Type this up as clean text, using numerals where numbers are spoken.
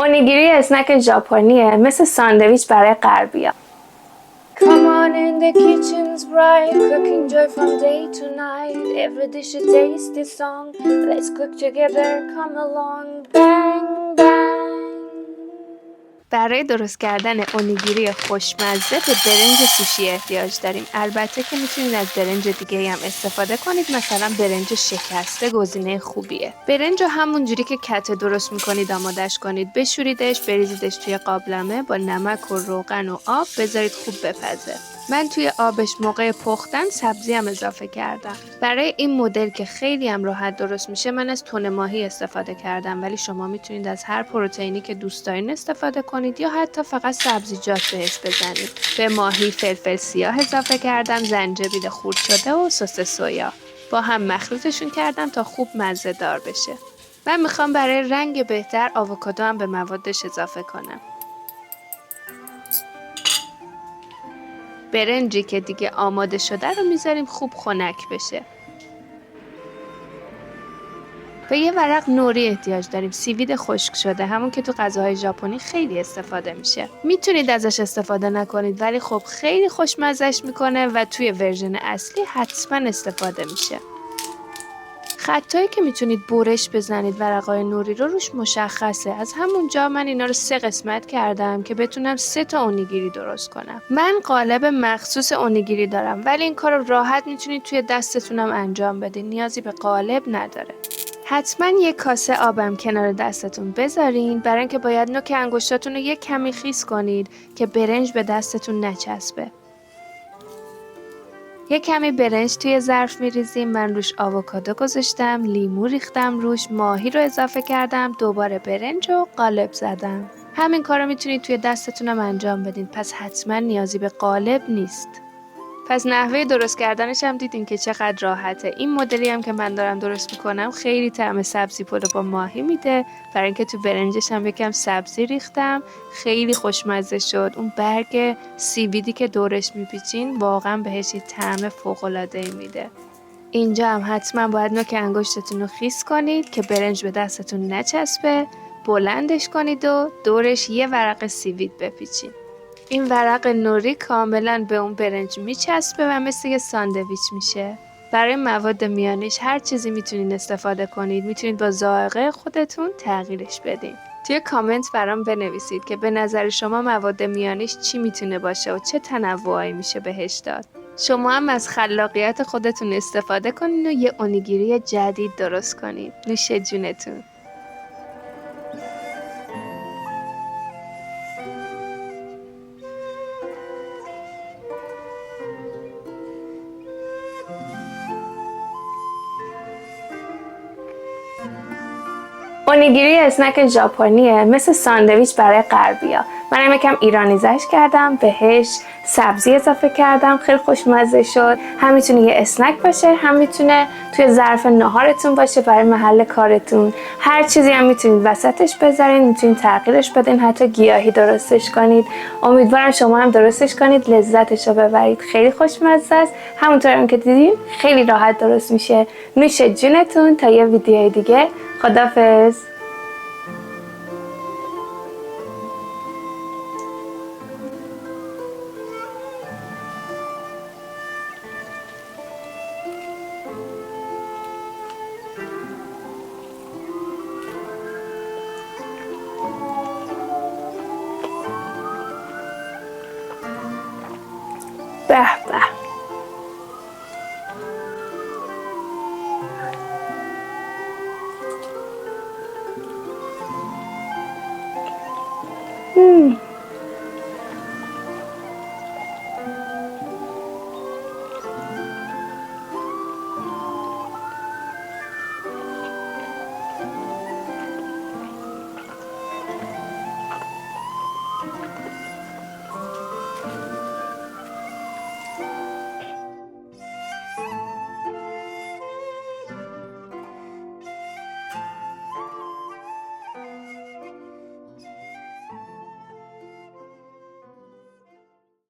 اونیگیری اسنک ژاپنیه، مثل ساندویچ برای غربی‌ها. Come on in, the kitchen's bright, cooking joy from day to night. Every dish a tasty song, let's cook together, come along, bang, bang. برای درست کردن اونیگیری خوشمزه به برنج سوشی احتیاج داریم. البته که میتونید از برنج دیگه هم استفاده کنید، مثلا برنج شکسته گزینه خوبیه. برنج رو همونجوری که کته درست میکنید آمادش کنید، بشوریدش، بریزیدش توی قابلمه، با نمک و روغن و آب بذارید خوب بپزه. من توی آبش موقع پختن سبزی هم اضافه کردم. برای این مدل که خیلی هم راحت درست میشه من از تن ماهی استفاده کردم، ولی شما میتونید از هر پروتئینی که دوست دارین استفاده کنید یا حتی فقط سبزیجات بهش بزنید. به ماهی فلفل سیاه اضافه کردم، زنجبیل خرد شده و سس سویا. با هم مخلوطشون کردم تا خوب مزه دار بشه. من میخوام برای رنگ بهتر آووکادو هم به موادش اضافه کنم. برنجی که دیگه آماده شده رو میذاریم خوب خنک بشه. به یه ورق نوری احتیاج داریم، سیوید خشک شده، همون که تو غذاهای ژاپنی خیلی استفاده میشه. میتونید ازش استفاده نکنید ولی خب خیلی خوشمزه‌اش میکنه و توی ورژن اصلی حتما استفاده میشه. خطایی که میتونید برش بزنید ورقای نوری رو روش مشخصه. از همونجا من اینا رو 3 قسمت کردم که بتونم 3 تا اونیگیری درست کنم. من قالب مخصوص اونیگیری دارم ولی این کار رو راحت میتونید توی دستتونم انجام بدین، نیازی به قالب نداره. حتما یک کاسه آبم کنار دستتون بذارین، برای اینکه باید نوک انگشتاتون رو یک کمی خیس کنید که برنج به دستتون نچسبه. یک کمی برنج توی ظرف میریزیم. من روش آووکادو گذاشتم، لیمو ریختم روش، ماهی رو اضافه کردم، دوباره برنج رو قالب زدم. همین کارو میتونید توی دستتونم انجام بدین، پس حتما نیازی به قالب نیست. پس نحوه درست کردنش هم دیدین که چقدر راحته. این مدلی هم که من دارم درست میکنم خیلی طعم سبزی پلو با ماهی میده، برای اینکه تو برنجش هم یکم سبزی ریختم، خیلی خوشمزه شد. اون برگ سیویدی که دورش میپیچین واقعا بهش یه طعم فوق العاده ای میده. اینجا هم حتما باید نوک انگشتتون رو خیس کنید که برنج به دستتون نچسبه، بلندش کنید و دورش یه ورق سیوید بپیچین. این ورق نوری کاملا به اون برنج میچسبه و مثل یه ساندویچ میشه. برای مواد میانیش هر چیزی میتونین استفاده کنید، میتونید با ذائقه خودتون تغییرش بدین. توی کامنت برام بنویسید که به نظر شما مواد میانیش چی میتونه باشه و چه تنوعی میشه بهش داد. شما هم از خلاقیت خودتون استفاده کنین و یه اونیگیری جدید درست کنید. نوش جونتون. اونیگیری اسنک ژاپنیه، مثل ساندویچ برای غربی‌ها. منم یکم ایرانیزش کردم، بهش سبزی اضافه کردم، خیلی خوشمزه شد. هم میتونه یه اسنک باشه، هم میتونه توی ظرف ناهارتون باشه برای محل کارتون. هر چیزی هم میتونید وسطش بذارین، میتونید تغییرش بدین، حتی گیاهی درستش کنید. امیدوارم شما هم درستش کنید، لذتش رو ببرید. خیلی خوشمزه است. همونطور هم که دیدین خیلی راحت درست میشه. نوش جونتون. تا یه ویدیوی دیگه. خدافظ. به به.